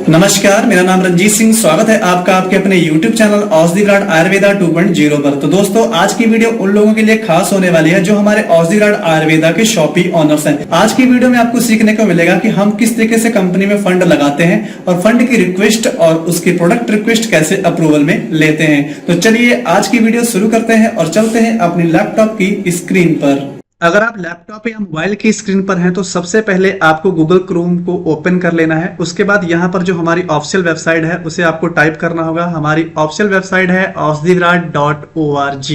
नमस्कार, मेरा नाम रंजीत सिंह। स्वागत है आपका आपके अपने YouTube चैनल औषधि विराट आयुर्वेदा 2.0 पर। तो दोस्तों, आज की वीडियो उन लोगों के लिए खास होने वाली है जो हमारे औषधि विराट आयुर्वेदा के शॉपी ओनर्स हैं। आज की वीडियो में आपको सीखने को मिलेगा कि हम किस तरीके से कंपनी में फंड लगाते हैं और फंड की रिक्वेस्ट और उसकी प्रोडक्ट रिक्वेस्ट कैसे अप्रूवल में लेते हैं। तो चलिए आज की वीडियो शुरू करते हैं और चलते हैं अपनी लैपटॉप की स्क्रीन पर। अगर आप लैपटॉप या मोबाइल की स्क्रीन पर हैं तो सबसे पहले आपको गूगल क्रोम को ओपन कर लेना है। उसके बाद यहाँ पर जो हमारी ऑफिशियल वेबसाइट है उसे आपको टाइप करना होगा। हमारी ऑफिशियल वेबसाइट है aushadhivirat.org।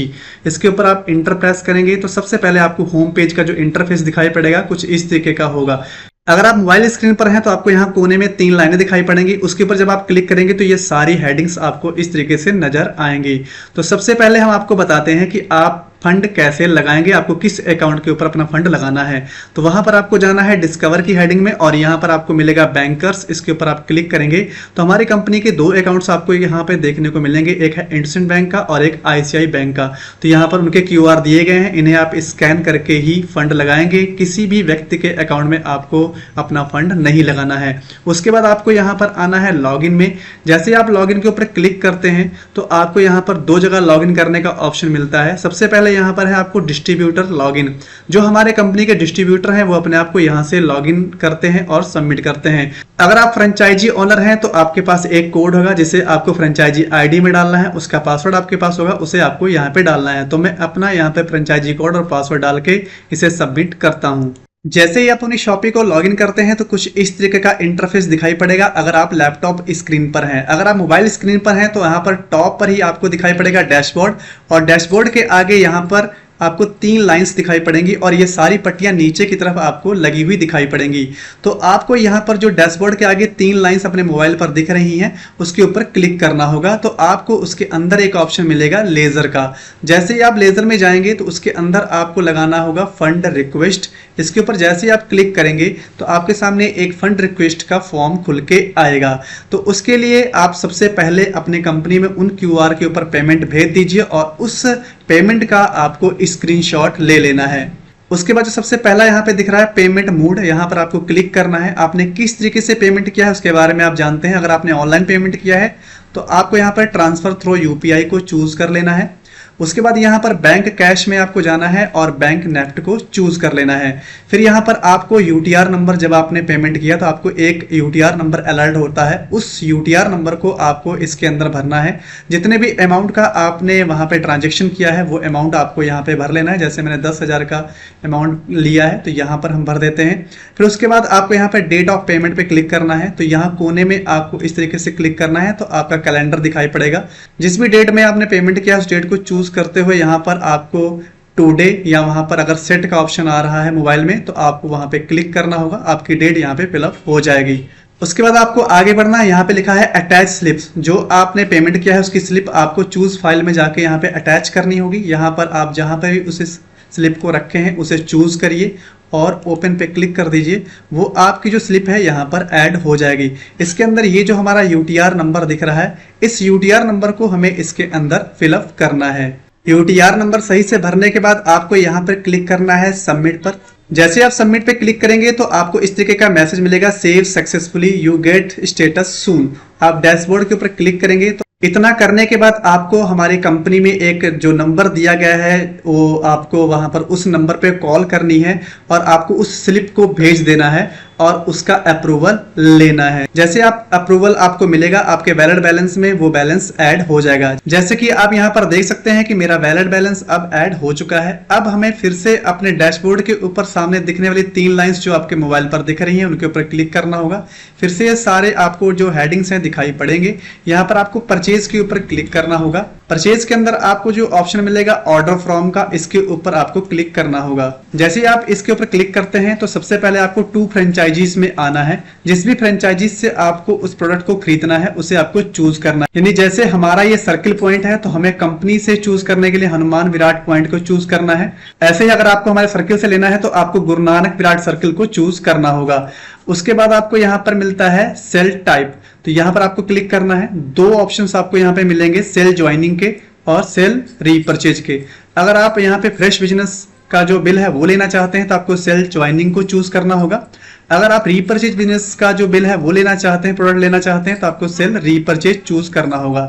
इसके ऊपर आप इंटर प्रेस करेंगे तो सबसे पहले आपको होम पेज का जो इंटरफेस दिखाई पड़ेगा कुछ इस तरीके का होगा। अगर आप मोबाइल स्क्रीन पर हैं तो आपको यहाँ कोने में 3 लाइनें दिखाई पड़ेंगी। उसके ऊपर जब आप क्लिक करेंगे तो ये सारी हेडिंग्स आपको इस तरीके से नजर आएंगी। तो सबसे पहले हम आपको बताते हैं कि आप फंड कैसे लगाएंगे, आपको किस अकाउंट के ऊपर अपना फंड लगाना है। तो वहां पर आपको जाना है डिस्कवर की हेडिंग में और यहाँ पर आपको मिलेगा बैंकर्स। इसके ऊपर आप क्लिक करेंगे तो हमारी कंपनी के 2 अकाउंट्स आपको यहाँ पे देखने को मिलेंगे, एक है इंडसइंड बैंक का और एक ICICI बैंक का। तो यहाँ पर उनके QR दिए गए हैं, इन्हें आप स्कैन करके ही फंड लगाएंगे। किसी भी व्यक्ति के अकाउंट में आपको अपना फंड नहीं लगाना है। उसके बाद आपको यहाँ पर आना है लॉगिन में। जैसे आप लॉगिन के ऊपर क्लिक करते हैं तो आपको यहाँ पर 2 जगह लॉगिन करने का ऑप्शन मिलता है। सबसे पहले यहाँ पर है आपको डिस्ट्रीब्यूटर लॉगिन। जो हमारे कंपनी के डिस्ट्रीब्यूटर हैं वो अपने आप को यहाँ से लॉगिन करते हैं और सबमिट करते हैं। अगर आप फ्रेंचाइजी ओनर हैं तो आपके पास एक कोड होगा जिसे आपको फ्रेंचाइजी ID में डालना है। उसका पासवर्ड आपके पास होगा, उसे आपको यहाँ पे डालना है। तो मैं अपना यहाँ पे फ्रेंचाइजी कोड और पासवर्ड डाल के इसे सबमिट करता हूँ। जैसे ही आप अपनी शॉपी को लॉगिन करते हैं तो कुछ इस तरीके का इंटरफेस दिखाई पड़ेगा अगर आप लैपटॉप स्क्रीन पर हैं। अगर आप मोबाइल स्क्रीन पर हैं तो यहाँ पर टॉप पर ही आपको दिखाई पड़ेगा डैशबोर्ड और डैशबोर्ड के आगे यहाँ पर आपको 3 लाइंस दिखाई पड़ेंगी और ये सारी पट्टियां नीचे की तरफ आपको लगी हुई दिखाई पड़ेंगी। तो आपको यहाँ पर जो डैशबोर्ड के आगे 3 लाइंस अपने मोबाइल पर दिख रही हैं उसके ऊपर क्लिक करना होगा। तो आपको उसके अंदर एक ऑप्शन मिलेगा लेजर का। जैसे ही आप लेजर में जाएंगे तो उसके अंदर आपको लगाना होगा फंड रिक्वेस्ट। इसके ऊपर जैसे ही आप क्लिक करेंगे तो आपके सामने एक फंड रिक्वेस्ट का फॉर्म खुल के आएगा। तो उसके लिए आप सबसे पहले अपने कंपनी में उन QR के ऊपर पेमेंट भेज दीजिए और उस पेमेंट का आपको स्क्रीनशॉट ले लेना है। उसके बाद जो सबसे पहला यहाँ पे दिख रहा है पेमेंट मोड, यहाँ पर आपको क्लिक करना है। आपने किस तरीके से पेमेंट किया है उसके बारे में आप जानते हैं। अगर आपने ऑनलाइन पेमेंट किया है तो आपको यहाँ पर ट्रांसफर थ्रू UPI को चूज कर लेना है। उसके बाद यहाँ पर बैंक कैश में आपको जाना है और बैंक नेफ्ट को चूज कर लेना है। फिर यहाँ पर आपको UTR नंबर, जब आपने पेमेंट किया तो आपको एक UTR नंबर अलर्ट होता है, उस UTR नंबर को आपको इसके अंदर भरना है। जितने भी अमाउंट का आपने वहाँ पे ट्रांजेक्शन किया है वो अमाउंट आपको यहाँ पे भर लेना है। जैसे मैंने 10,000 का अमाउंट लिया है तो यहाँ पर हम भर देते हैं। फिर उसके बाद आपको यहाँ पे डेट ऑफ पेमेंट पे क्लिक करना है। तो यहाँ कोने में आपको इस तरीके से क्लिक करना है तो आपका कैलेंडर दिखाई पड़ेगा। जिस भी डेट में आपने पेमेंट किया उस डेट को चूज करते हुए यहाँ पर आपको टुडे या वहां पर अगर सेट का ऑप्शन आ रहा है मोबाइल में तो आपको वहां पे क्लिक करना होगा। आपकी डेट यहाँ पे फिलअप हो जाएगी। उसके बाद आपको आगे बढ़ना है। यहाँ पे लिखा है अटैच स्लिप्स। जो आपने पेमेंट किया है उसकी स्लिप आपको चूज फाइल में जाके यहाँ पे अटैच करनी होगी। यहाँ पर आप जहाँ पे भी उस स्लिप को रखे हैं उसे चूज करिए और ओपन पे क्लिक कर दीजिए। वो आपकी जो स्लिप है यहाँ पर ऐड हो जाएगी। इसके अंदर ये जो हमारा UTR नंबर दिख रहा है, इस UTR नंबर को हमें इसके अंदर फिलअप करना है। UTR नंबर सही से भरने के बाद आपको यहाँ पर क्लिक करना है सबमिट पर। जैसे आप सबमिट पे क्लिक करेंगे तो आपको इस तरीके का मैसेज मिलेगा, save successfully, you get status soon. आप डैशबोर्ड के ऊपर क्लिक करेंगे तो इतना करने के बाद आपको हमारी कंपनी में एक जो नंबर दिया गया है वो आपको वहां पर उस नंबर पे कॉल करनी है और आपको उस स्लिप को भेज देना है और उसका अप्रूवल लेना है। जैसे आप अप्रूवल आपको मिलेगा आपके वैलिड बैलेंस में वो बैलेंस ऐड हो जाएगा। जैसे कि आप यहाँ पर देख सकते हैं कि मेरा वैलिड बैलेंस अब ऐड हो चुका है। अब हमें फिर से अपने डैशबोर्ड के ऊपर सामने दिखने वाली 3 लाइंस जो आपके मोबाइल पर दिख रही हैं उनके ऊपर क्लिक करना होगा। फिर से ये सारे आपको जो हेडिंग्स हैं दिखाई पड़ेंगे। यहाँ पर आपको परचेज के ऊपर क्लिक करना होगा। परचेज के अंदर आपको जो ऑप्शन मिलेगा ऑर्डर फ्रॉम का, इसके ऊपर आपको क्लिक करना होगा। जैसे ही आप इसके ऊपर क्लिक करते हैं तो सबसे पहले आपको 2 फ्रेंचाइजीज में आना है। जिस भी फ्रेंचाइजीज से आपको उस प्रोडक्ट को खरीदना है उसे आपको चूज करना है। यानी जैसे हमारा ये सर्किल पॉइंट है तो हमें कंपनी से चूज करने के लिए हनुमान विराट पॉइंट को चूज करना है। ऐसे ही अगर आपको हमारे सर्किल से लेना है तो आपको गुरु नानक विराट सर्किल को चूज करना होगा। उसके बाद आपको यहाँ पर मिलता है सेल टाइप, तो यहाँ पर आपको क्लिक करना है। 2 ऑप्शंस आपको यहाँ पे मिलेंगे, सेल ज्वाइनिंग के और सेल रीपरचेज के। अगर आप यहाँ पे फ्रेश बिजनेस का जो बिल है वो लेना चाहते हैं तो आपको सेल ज्वाइनिंग को चूज करना होगा। अगर आप रीपरचेज बिजनेस का जो बिल है वो लेना चाहते हैं, प्रोडक्ट लेना चाहते हैं, तो आपको सेल रीपरचेज चूज करना होगा।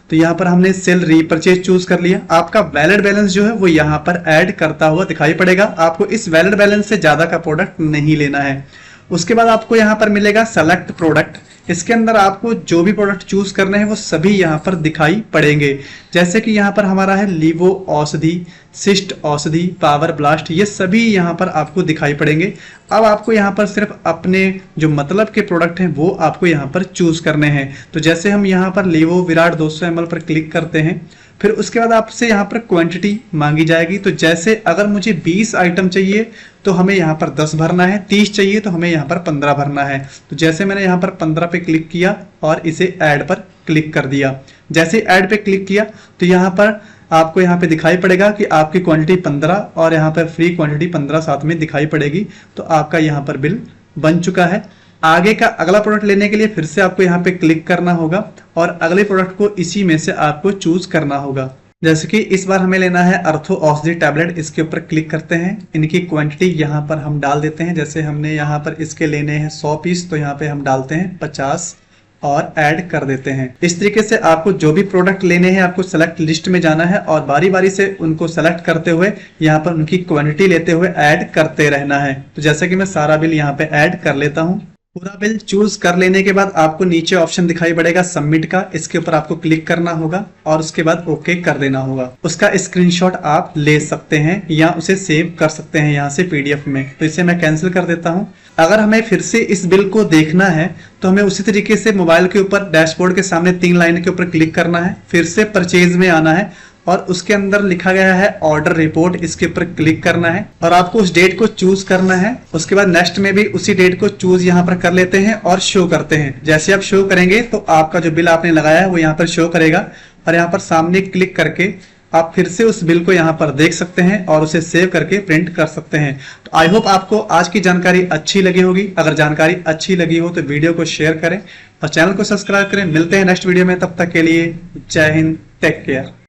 तो यहाँ पर हमने सेल रीपरचेज चूज कर लिया। आपका वैलिड बैलेंस जो है वो यहाँ पर ऐड करता हुआ दिखाई पड़ेगा। आपको इस वैलिड बैलेंस से ज्यादा का प्रोडक्ट नहीं लेना है। उसके बाद आपको यहाँ पर मिलेगा सेलेक्ट प्रोडक्ट। इसके अंदर आपको जो भी प्रोडक्ट चूज करने हैं वो सभी यहाँ पर दिखाई पड़ेंगे। जैसे कि यहाँ पर हमारा है लीवो औषधि, सिस्ट औषधि, पावर ब्लास्ट, ये सभी यहाँ पर आपको दिखाई पड़ेंगे। अब आपको यहाँ पर सिर्फ अपने जो मतलब के प्रोडक्ट हैं वो आपको यहाँ पर चूज करने हैं। तो जैसे हम यहाँ पर लीवो विराट 200 ml पर क्लिक करते हैं, फिर उसके बाद आपसे यहाँ पर क्वांटिटी मांगी जाएगी। तो जैसे अगर मुझे 20 आइटम चाहिए तो हमें यहाँ पर 10 भरना है, 30 चाहिए तो हमें यहाँ पर 15 भरना है। तो जैसे मैंने यहाँ पर 15 पे क्लिक किया और इसे ऐड पर क्लिक कर दिया। जैसे ऐड पे क्लिक किया तो यहाँ पर आपको यहाँ पे दिखाई पड़ेगा कि आपकी क्वांटिटी 15 और यहाँ पर फ्री क्वांटिटी 15 साथ में दिखाई पड़ेगी। तो आपका यहाँ पर बिल बन चुका है। आगे का अगला प्रोडक्ट लेने के लिए फिर से आपको यहाँ पे क्लिक करना होगा और अगले प्रोडक्ट को इसी में से आपको चूज करना होगा। जैसे कि इस बार हमें लेना है अर्थो औषधि टैबलेट। इसके ऊपर क्लिक करते हैं, इनकी क्वांटिटी यहाँ पर हम डाल देते हैं। जैसे हमने यहाँ पर इसके लेने हैं 100 पीस, तो यहाँ पे हम डालते हैं 50 और ऐड कर देते हैं। इस तरीके से आपको जो भी प्रोडक्ट लेने हैं आपको सेलेक्ट लिस्ट में जाना है और बारी बारी से उनको सेलेक्ट करते हुए यहाँ पर उनकी क्वांटिटी लेते हुए ऐड करते रहना है। तो जैसे कि मैं सारा बिल यहाँ पे ऐड कर लेता हूँ। पूरा बिल चूज कर लेने के बाद आपको नीचे ऑप्शन दिखाई पड़ेगा सबमिट का, इसके ऊपर आपको क्लिक करना होगा और उसके बाद ओके कर देना होगा। उसका स्क्रीनशॉट आप ले सकते हैं या उसे सेव कर सकते हैं यहाँ से पीडीएफ में। तो इसे मैं कैंसिल कर देता हूँ। अगर हमें फिर से इस बिल को देखना है तो हमें उसी तरीके से मोबाइल के ऊपर डैशबोर्ड के सामने 3 लाइन के ऊपर क्लिक करना है, फिर से परचेज में आना है और उसके अंदर लिखा गया है ऑर्डर रिपोर्ट, इसके ऊपर क्लिक करना है और आपको उस डेट को चूज करना है। उसके बाद नेक्स्ट में भी उसी डेट को चूज यहाँ पर कर लेते हैं और शो करते हैं। जैसे आप शो करेंगे तो आपका जो बिल आपने लगाया है वो यहाँ पर शो करेगा और यहाँ पर सामने क्लिक करके आप फिर से उस बिल को यहाँ पर देख सकते हैं और उसे सेव करके प्रिंट कर सकते हैं। तो आई होप आपको आज की जानकारी अच्छी लगी होगी। अगर जानकारी अच्छी लगी हो तो वीडियो को शेयर करें और चैनल को सब्सक्राइब करें। मिलते हैं नेक्स्ट वीडियो में, तब तक के लिए जय हिंद, टेक केयर।